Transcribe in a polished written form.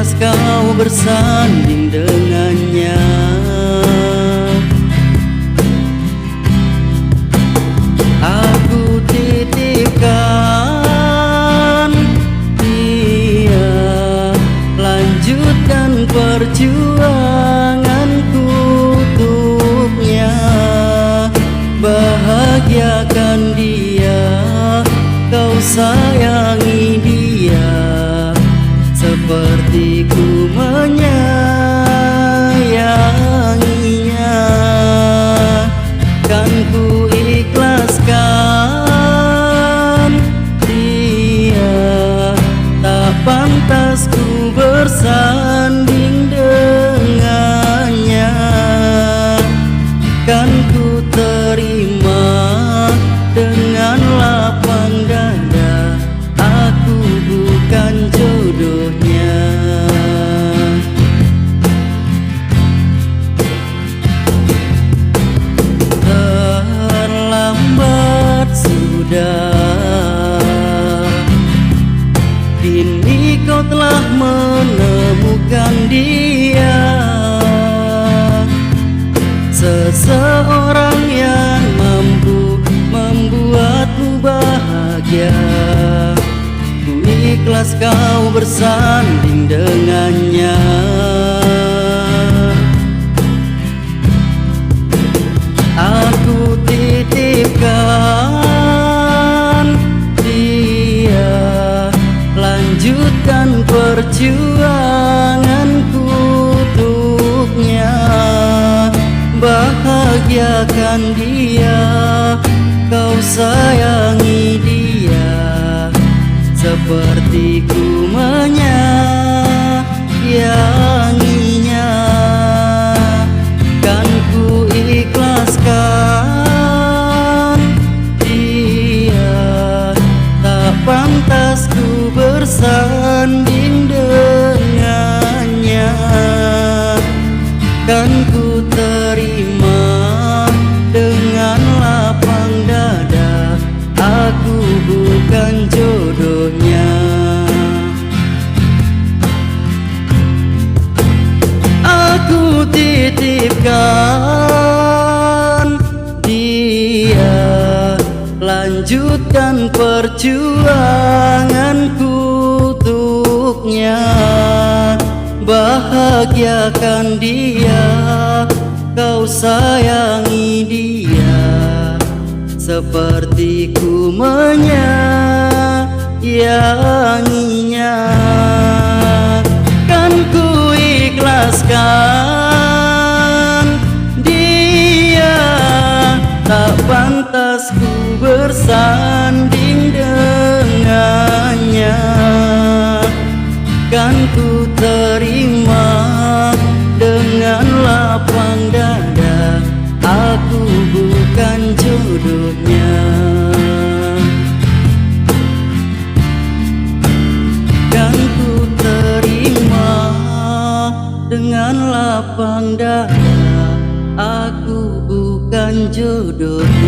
ikhlas kau bersanding dengannya. Aku titipkan dia, lanjutkan perjuanganku untuknya. Bahagiakan dia, kau sayangi dia seperti ku menyayanginya. Kan ku ikhlaskan dia, tak pantas ku bersanding dengannya. Kan ku terima dengan lapang dada, aku bukan jodohnya. Terlambat sudah, kini kau telah menemukan dia, seseorang yang mampu membuatmu bahagia. Ku ikhlas kau bersanding dengannya. Aku titipkan dia, lanjutkan perjuanganku untuknya. Bahagiakan dia, kau sayangi dia seperti ku menyayanginya. Kan ku ikhlaskan dia, tak pantas ku bersanding dengannya. Kan ku terima dengan lapang dada, aku bukan jodohnya. Aku titipkan dia, lanjutkan perjuanganku untuknya. Bahagiakan dia, kau sayangi dia seperti ku menyayanginya. Kan ku ikhlaskan dia, tak pantas ku bersanding dengannya. Kan ku terima dengan lapang dada, aku bukan jodohnya. Kan ku terima dengan lapang dada, aku bukan jodohnya.